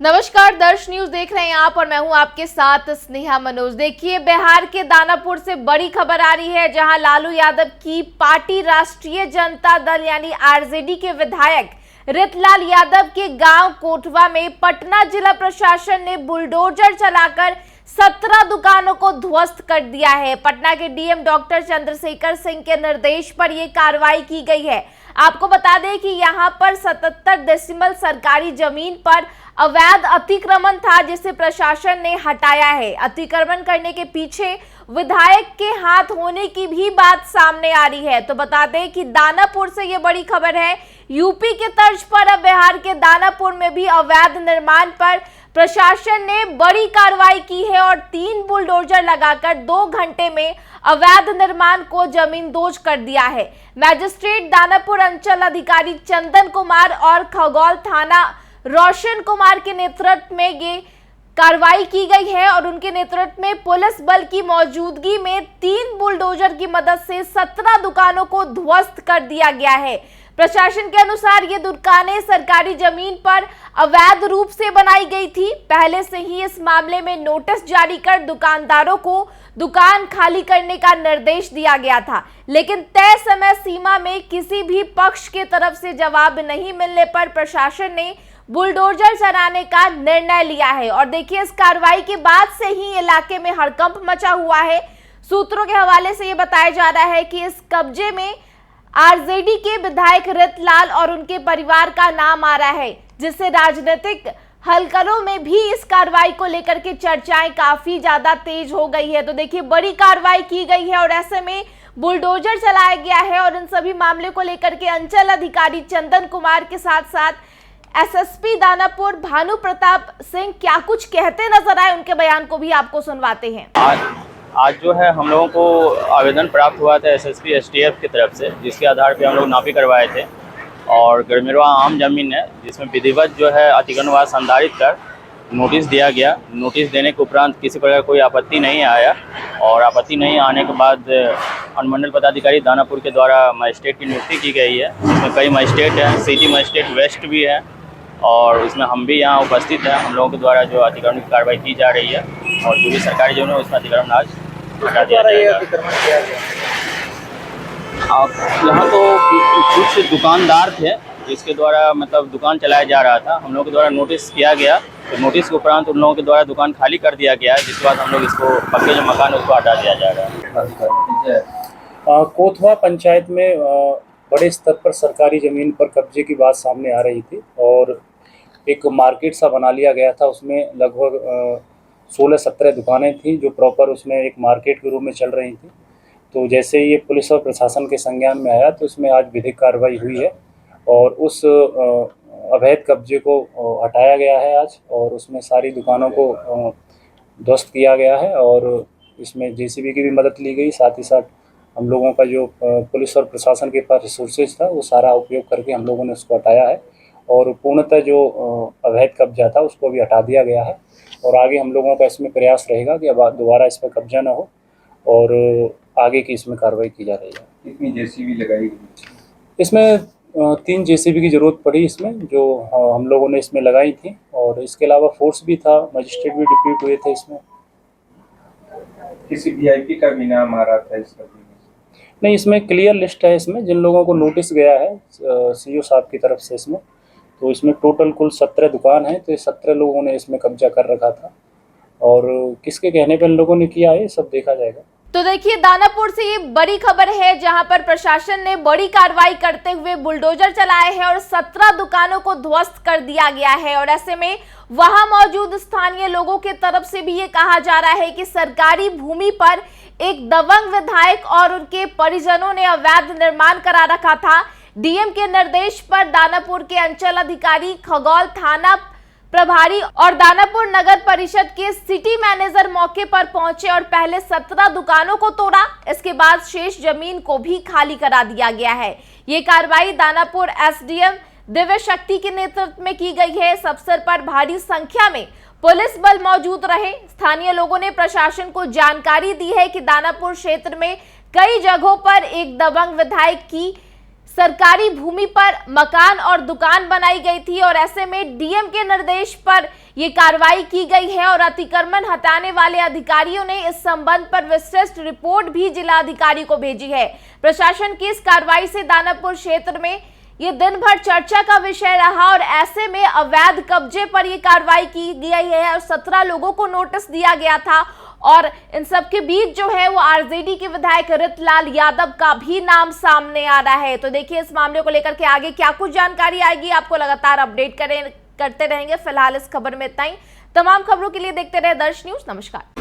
नमस्कार, दर्श न्यूज देख रहे हैं आप और मैं हूं आपके साथ स्नेहा मनोज। देखिए, बिहार के दानापुर से बड़ी खबर आ रही है, जहां लालू यादव की पार्टी राष्ट्रीय जनता दल यानी आरजेडी के विधायक रितलाल यादव के गांव कोटवा में पटना जिला प्रशासन ने बुलडोजर चलाकर 17 दुकानों को ध्वस्त कर दिया है। पटना के डीएम डॉक्टर चंद्रशेखर सिंह के निर्देश पर यह कार्रवाई की गई है। आपको बता दें कि यहां पर 77 डेसिमल सरकारी जमीन पर अवैध अतिक्रमण था, जिसे प्रशासन ने हटाया है। अतिक्रमण करने के पीछे विधायक के हाथ होने की भी बात सामने आ रही है। तो बता दें कि दानापुर से ये बड़ी खबर है। यूपी के तर्ज पर अब बिहार के दानापुर में भी अवैध निर्माण पर प्रशासन ने बड़ी कार्रवाई की है और 3 बुलडोजर लगाकर 2 घंटे में अवैध निर्माण को जमींदोज कर दिया है। मैजिस्ट्रेट दानापुर अंचल अधिकारी चंदन कुमार और खगौल थाना रोशन कुमार के नेतृत्व में ये कार्रवाई की गई है और उनके नेतृत्व में पुलिस बल की मौजूदगी में 3 बुलडोजर की मदद से 17 दुकानों को ध्वस्त कर दिया गया है। प्रशासन के अनुसार ये दुकानें सरकारी जमीन पर अवैध रूप से बनाई गई थी। पहले से ही इस मामले में नोटिस जारी कर दुकानदारों को दुकान खाली करने का निर्देश दिया गया था, लेकिन तय समय सीमा में किसी भी पक्ष के तरफ से जवाब नहीं मिलने पर प्रशासन ने बुलडोजर चलाने का निर्णय लिया है। और देखिए, इस कार्रवाई के बाद से ही इलाके में हड़कंप मचा हुआ है। सूत्रों के हवाले से ये बताया जा रहा है कि इस कब्जे में आरजेडी के विधायक रितलाल और उनके परिवार का नाम आ रहा है, जिससे राजनीतिक हलकलों में भी इस कार्रवाई को लेकर के चर्चाएं काफी ज्यादा तेज हो गई है। तो देखिए, बड़ी कार्रवाई की गई है और ऐसे में बुलडोजर चलाया गया है और इन सभी मामले को लेकर के अंचल अधिकारी चंदन कुमार के साथ साथ एसएसपी दानापुर भानु प्रताप सिंह क्या कुछ कहते नजर आए, उनके बयान को भी आपको सुनवाते हैं। आज जो है हम लोगों को आवेदन प्राप्त हुआ था एसएसपी एसटीएफ की तरफ से, जिसके आधार पे हम लोग नापी करवाए थे और गरमेरवा आम जमीन है जिसमें विधिवत जो है अतिक्रमणवाद संधारित कर नोटिस दिया गया। नोटिस देने के उपरांत किसी प्रकार कोई आपत्ति नहीं आया और आपत्ति नहीं आने के बाद अनुमंडल पदाधिकारी दानापुर के द्वारा मजिस्ट्रेट की नियुक्ति की गई है। इसमें कई मजिस्ट्रेट हैं, सिटी मजिस्ट्रेट वेस्ट भी है और इसमें हम भी यहाँ उपस्थित हैं। हम लोगों के द्वारा जो अतिक्रमण की कार्रवाई की जा रही है और जो भी सरकारी जमीन है उसमें अतिक्रमण आज हटा दिया जाएगा। यहाँ तो कुछ दुकानदार थे जिसके द्वारा मतलब दुकान चलाया जा रहा था। हम लोगों के द्वारा नोटिस किया गया, तो नोटिस के उपरांत उन लोगों के द्वारा दुकान खाली कर दिया गया है, जिसके बाद हम लोग इसको पक्के जो मकान है उसको हटा दिया जा रहा है। कोतवा पंचायत में बड़े स्तर पर सरकारी ज़मीन पर कब्जे की बात सामने आ रही थी और एक मार्केट सा बना लिया गया था। उसमें लगभग 16-17 दुकानें थी जो प्रॉपर उसमें एक मार्केट के रूप में चल रही थी। तो जैसे ये पुलिस और प्रशासन के संज्ञान में आया तो इसमें आज विधिक कार्रवाई हुई है और उस अवैध कब्जे को हटाया गया है आज और उसमें सारी दुकानों को ध्वस्त किया गया है और इसमें जेसीबी की भी मदद ली गई। साथ ही साथ हम लोगों का जो पुलिस और प्रशासन के पास रिसोर्सेज था वो सारा उपयोग करके हम लोगों ने उसको हटाया है और पूर्णतः जो अवैध कब्जा था उसको भी हटा दिया गया है। और आगे हम लोगों का इसमें प्रयास रहेगा कि अब दोबारा इस पर कब्जा ना हो और आगे की इसमें कार्रवाई की जा रही है। कितनी जेसीबी लगाई गई? इसमें 3 जेसीबी की ज़रूरत पड़ी इसमें, जो हम लोगों ने इसमें लगाई थी और इसके अलावा फोर्स भी था, मजिस्ट्रेट भी डिप्यूट हुए थे इसमें। किसी वीआईपी का भी नाम आ रहा था इसका? नहीं, इसमें क्लियर लिस्ट है। इसमें जिन लोगों को नोटिस गया है सीओ साहब की तरफ से इसमें, तो इसमें टोटल कुल 17 दुकान है। तो ये 17 लोगों ने इसमें कब्जा कर रखा था और किसके कहने पर इन लोगों ने किया है सब देखा जाएगा। तो देखिए, दानापुर से ये बड़ी खबर है जहां पर प्रशासन ने बड़ी कार्रवाई करते हुए बुलडोजर चलाए हैं और 17 दुकानों को ध्वस्त कर दिया गया है। और ऐसे में वहां मौजूद स्थानीय लोगों के तरफ से भी ये कहा जा रहा है कि सरकारी भूमि पर एक दबंग विधायक और उनके परिजनों ने अवैध निर्माण करा रखा था। डीएम के निर्देश पर दानापुर के अंचल अधिकारी, खगौल थाना प्रभारी और दानापुर नगर परिषद के सिटी मैनेजर मौके पर पहुंचे और पहले 17 दुकानों को तोड़ा। इसके बाद शेष जमीन को भी खाली करा दिया गया है। ये कार्रवाई दानापुर एसडीएम दिव्य शक्ति के नेतृत्व में की गई है। इस अवसर पर भारी संख्या में पुलिस बल मौजूद रहे। स्थानीय लोगों ने प्रशासन को जानकारी दी है कि दानापुर क्षेत्र में कई जगहों पर एक दबंग विधायक की सरकारी भूमि पर मकान और दुकान बनाई गई थी और ऐसे में डीएम के निर्देश पर ये कार्रवाई की गई है और अतिक्रमण हटाने वाले अधिकारियों ने इस संबंध पर विस्तृत रिपोर्ट भी जिला अधिकारी को भेजी है। प्रशासन की इस कार्रवाई से दानापुर क्षेत्र में ये दिन भर चर्चा का विषय रहा और ऐसे में अवैध कब्जे पर ये कार्रवाई की गई है और 17 लोगों को नोटिस दिया गया था। और इन सब के बीच जो है वो आरजेडी के विधायक रितलाल यादव का भी नाम सामने आ रहा है। तो देखिए इस मामले को लेकर के आगे क्या कुछ जानकारी आएगी, आपको लगातार अपडेट करते रहेंगे। फिलहाल इस खबर में इतना ही। तमाम खबरों के लिए देखते रहे दर्श न्यूज। नमस्कार।